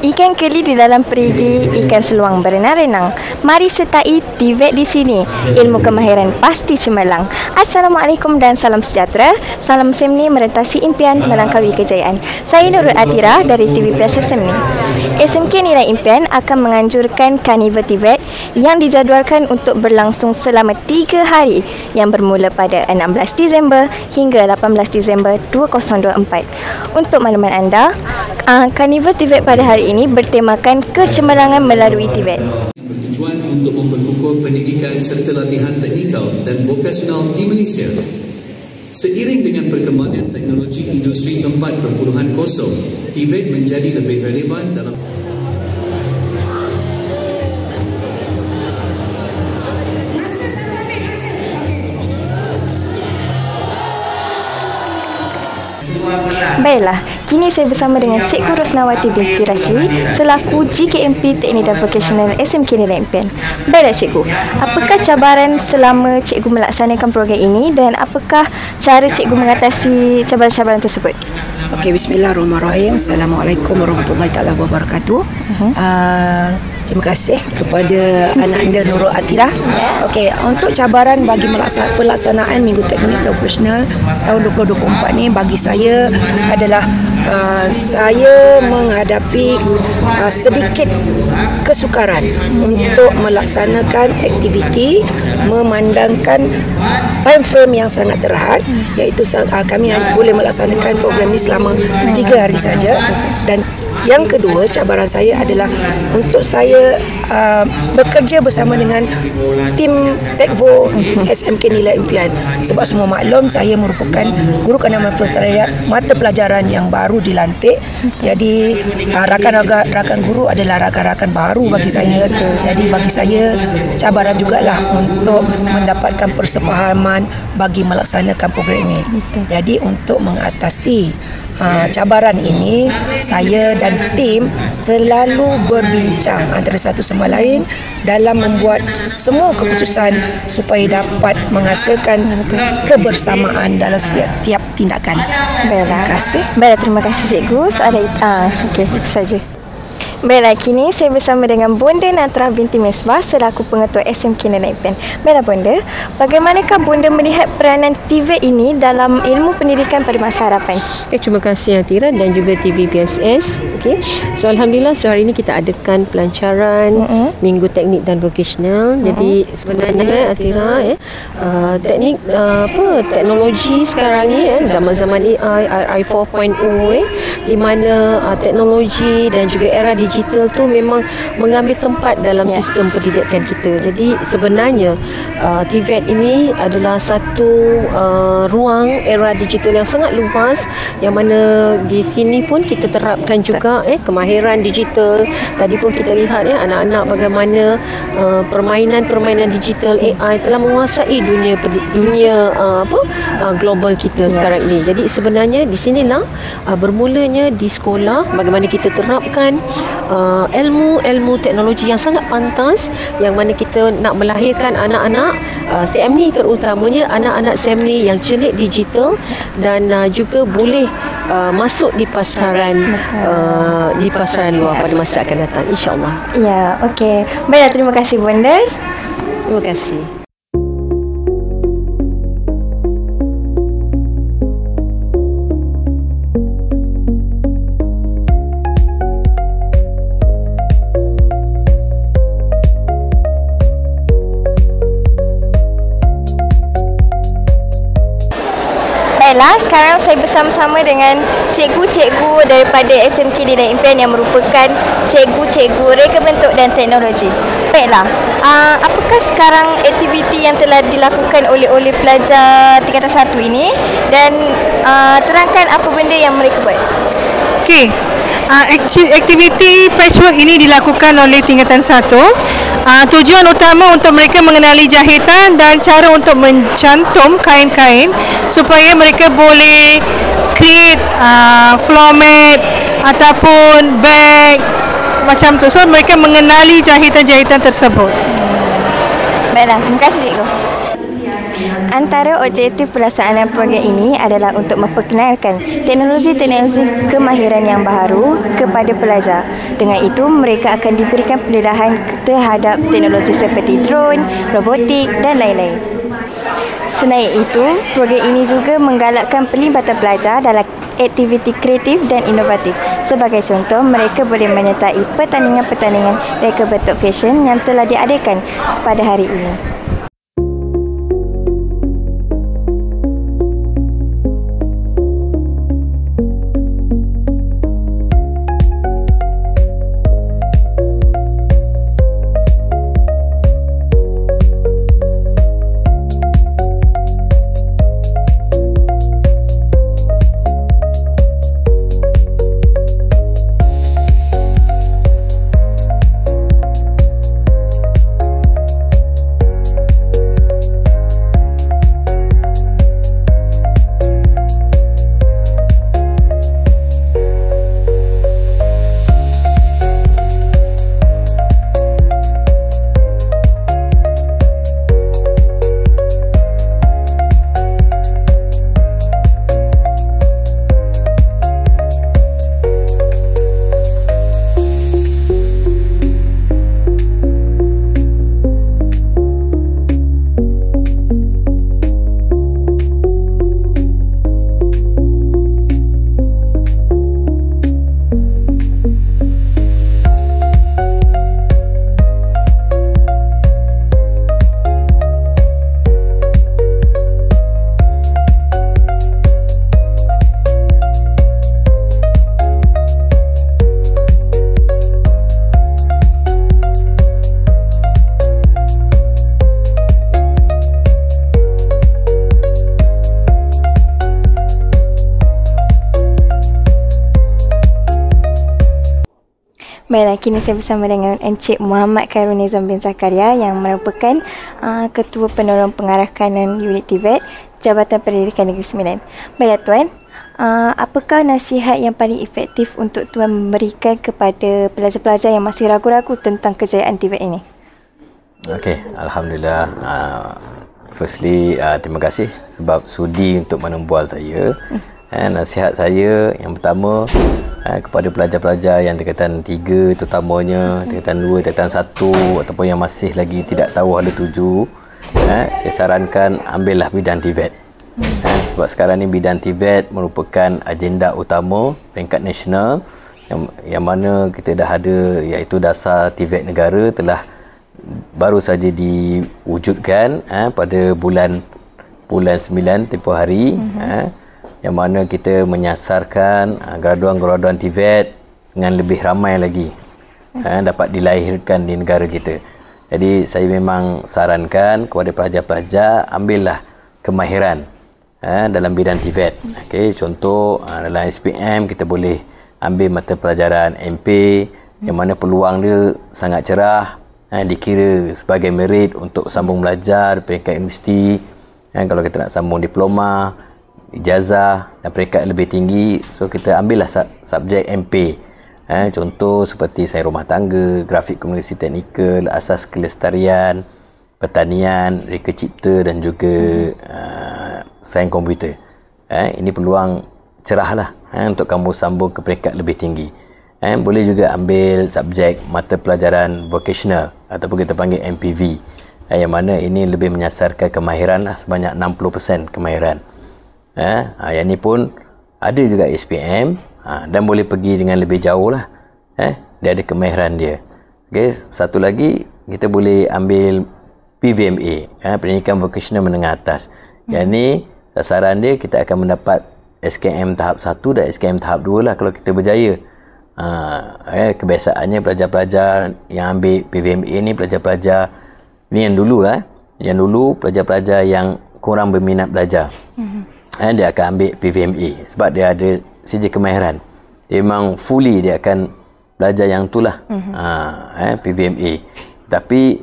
Ikan keli di dalam perigi, ikan seluang berenang-renang. Mari sertai TVET di sini. Ilmu kemahiran pasti cemerlang. Assalamualaikum dan salam sejahtera. Salam Semni merentasi impian melangkaui kejayaan. Saya Nurul Atira dari TV Plus Semni. SMK Nilai Impian akan menganjurkan Karnival TVET yang dijadualkan untuk berlangsung selama 3 hari yang bermula pada 16 Disember hingga 18 Disember 2024. Untuk makluman anda, Karnival TVET pada hari ini bertemakan kecemerlangan melalui TVET. Bertujuan untuk memperkukuh pendidikan serta latihan teknikal dan vokasional di Malaysia. Seiring dengan perkembangan teknologi industri 4.0, TVET menjadi lebih relevan dalam Baiklah, kini saya bersama dengan Cikgu Rosnawati binti Rasli selaku GKMP Teknik dan Vokasional SMK Nilai Impian. Baiklah Cikgu, apakah cabaran selama Cikgu melaksanakan program ini dan apakah cara Cikgu mengatasi cabaran-cabaran tersebut? Okey, bismillahirrahmanirrahim. Assalamualaikum warahmatullahi taala wabarakatuh. Terima kasih kepada anak anda Nurul Atira. Okey, untuk cabaran bagi pelaksanaan Minggu Teknik dan Vokasional tahun 2024 ni bagi saya adalah saya menghadapi sedikit kesukaran untuk melaksanakan aktiviti memandangkan time frame yang sangat terhad, iaitu kami boleh melaksanakan program ini selama 3 hari saja. Dan yang kedua, cabaran saya adalah untuk saya bekerja bersama dengan tim Tekvo SMK Nilai Impian. Sebab semua maklum, saya merupakan guru kanan mata pelajaran yang baru dilantik. Jadi rakan-rakan guru adalah rakan-rakan baru bagi saya. Jadi bagi saya cabaran jugalah untuk mendapatkan persefahaman bagi melaksanakan program ini. Jadi untuk mengatasi cabaran ini, saya dan tim selalu berbincang antara satu sama lain dalam membuat semua keputusan supaya dapat menghasilkan kebersamaan dalam setiap tindakan. Terima kasih. Baiklah, terima kasih Cikgu. Okey, itu saja. Baiklah, kini saya bersama dengan Bonda Natra binti Mesbah selaku pengetua SMK Nilai Impian. Baiklah Bonda, bagaimanakah Bonda melihat peranan TVET ini dalam ilmu pendidikan pada masa hadapan? Terima kasih Atira dan juga TV PSS. Okey. So alhamdulillah, so hari ini kita adakan pelancaran Minggu Teknik dan Vokasional. Jadi sebenarnya Atira teknik teknologi sekarang ni zaman-zaman AI 4.0 di mana teknologi dan juga era digital tu memang mengambil tempat dalam sistem pendidikan kita. Jadi sebenarnya TVET ini adalah satu ruang era digital yang sangat luas, yang mana di sini pun kita terapkan juga kemahiran digital. Tadi pun kita lihat anak-anak bagaimana permainan digital AI telah menguasai dunia global kita sekarang ini. Jadi sebenarnya di sinilah bermulanya di sekolah bagaimana kita terapkan ilmu teknologi yang sangat pantas, yang mana kita nak melahirkan anak-anak SEMNI, terutamanya anak-anak SEMNI yang celik digital dan juga boleh masuk di pasaran luar pada masa akan datang, insya-Allah. Ya, okey. Baiklah, terima kasih Bonda. Terima kasih. Baiklah, sekarang saya bersama-sama dengan cikgu-cikgu daripada SMK Nilai Impian yang merupakan cikgu-cikgu reka bentuk dan teknologi. Baiklah, apakah sekarang aktiviti yang telah dilakukan oleh pelajar tingkatan 1 ini, dan terangkan apa benda yang mereka buat? Okey. Aktiviti patchwork ini dilakukan oleh tingkatan 1. Tujuan utama untuk mereka mengenali jahitan dan cara untuk mencantum kain-kain supaya mereka boleh create floor mat ataupun bag macam tu. So mereka mengenali jahitan-jahitan tersebut. Baiklah, terima kasih cikgu. Antara objektif pelaksanaan program ini adalah untuk memperkenalkan teknologi-teknologi kemahiran yang baru kepada pelajar. Dengan itu, mereka akan diberikan pendedahan terhadap teknologi seperti drone, robotik dan lain-lain. Selain itu, program ini juga menggalakkan pelibatan pelajar dalam aktiviti kreatif dan inovatif. Sebagai contoh, mereka boleh menyertai pertandingan-pertandingan reka bentuk fashion yang telah diadakan pada hari ini. Baiklah, kini saya bersama dengan Encik Muhammad Khairul Nizam bin Zakaria yang merupakan Ketua Penolong Pengarah Kanan Unit TVET Jabatan Pendidikan Negeri Sembilan. Baiklah Tuan, apakah nasihat yang paling efektif untuk Tuan memberikan kepada pelajar-pelajar yang masih ragu-ragu tentang kejayaan TVET ini? Okey, Alhamdulillah. Firstly, terima kasih sebab sudi untuk menembual saya. Nasihat saya yang pertama, kepada pelajar-pelajar yang tingkatan 3 terutamanya, tingkatan 2, tingkatan 1 ataupun yang masih lagi tidak tahu hala tuju, saya sarankan ambillah bidang TVET. Sebab sekarang ni bidang TVET merupakan agenda utama peringkat nasional yang mana kita dah ada, iaitu dasar TVET negara telah baru saja diwujudkan pada bulan 9 tempoh hari. Yang mana kita menyasarkan graduan-graduan TVET dengan lebih ramai lagi dapat dilahirkan di negara kita. Jadi saya memang sarankan kepada pelajar-pelajar ambillah kemahiran dalam bidang TVET. Okay, contoh dalam SPM kita boleh ambil mata pelajaran MP yang mana peluang dia sangat cerah, dikira sebagai merit untuk sambung belajar peringkat universiti. Kalau kita nak sambung diploma, ijazah dan peringkat lebih tinggi, so kita ambillah subjek MP. Contoh seperti sains rumah tangga, grafik komunikasi teknikal, asas kelestarian, pertanian, reka cipta dan juga sains komputer. Ini peluang cerah lah untuk kamu sambung ke peringkat lebih tinggi. Boleh juga ambil subjek mata pelajaran vocational ataupun kita panggil MPV, yang mana ini lebih menyasarkan kemahiran lah, sebanyak 60% kemahiran. Yang ni pun ada juga SPM, dan boleh pergi dengan lebih jauh lah. Dia ada kemahiran dia. Okay, satu lagi kita boleh ambil PVMA, Pendidikan Vocasional Menengah Atas. Yang ni sasaran dia kita akan mendapat SKM tahap 1 dan SKM tahap 2 lah kalau kita berjaya. Kebiasaannya pelajar-pelajar yang ambil PVMA ni pelajar-pelajar ni yang dulu lah. Yang dulu pelajar-pelajar yang kurang berminat belajar. Dia akan ambil PVMA sebab dia ada sijil kemahiran. Dia memang fully dia akan belajar yang itulah, PVMA. Tapi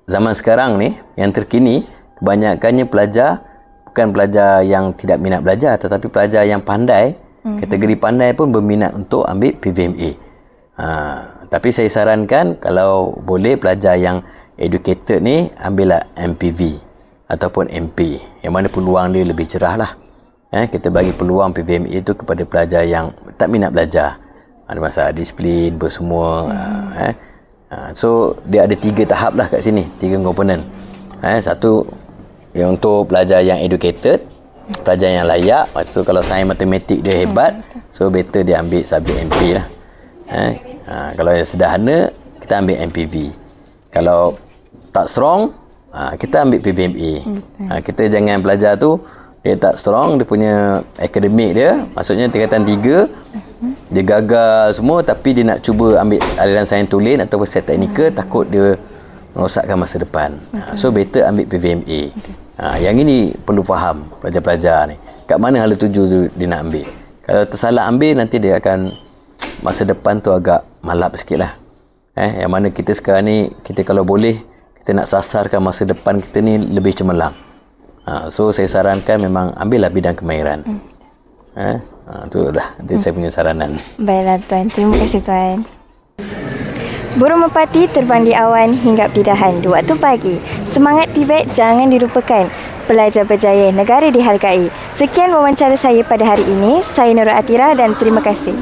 zaman sekarang ni yang terkini, kebanyakannya pelajar bukan pelajar yang tidak minat belajar, tetapi pelajar yang pandai, kategori pandai pun berminat untuk ambil PVMA. Tapi saya sarankan kalau boleh pelajar yang educated ni ambillah MPV. ataupun MP, yang mana peluang dia lebih cerah lah. Kita bagi peluang PVMA itu kepada pelajar yang tak minat belajar, ada masalah disiplin bersemua. So dia ada 3 tahap lah kat sini, 3 komponen. Satu yang untuk pelajar yang educated, pelajar yang layak. So kalau sains matematik dia hebat, so better dia ambil subjek MP lah. Kalau yang sederhana, kita ambil MPV. Kalau tak strong, kita ambil PVMA. Kita jangan pelajar tu dia tak strong, dia punya akademik dia, maksudnya tingkatan 3, dia gagal semua, tapi dia nak cuba ambil aliran sains tulen ataupun set teknikal, takut dia merosakkan masa depan. So better ambil PVMA. Yang ini perlu faham pelajar-pelajar ni, kat mana hala tuju tu dia nak ambil. Kalau tersalah ambil, nanti dia akan masa depan tu agak malap sikit lah. Yang mana kita sekarang ni, kita kalau boleh, kita nak sasarkan masa depan kita ni lebih cemerlang. So saya sarankan memang ambillah bidang kemahiran. Itulah saya punya saranan. Baiklah Tuan, terima kasih Tuan. Burung merpati terbang di awan hingga pidahan di waktu pagi. Semangat TVET jangan dilupakan. Pelajar berjaya, negara dihargai. Sekian wawancara saya pada hari ini. Saya Nurul Atira dan terima kasih.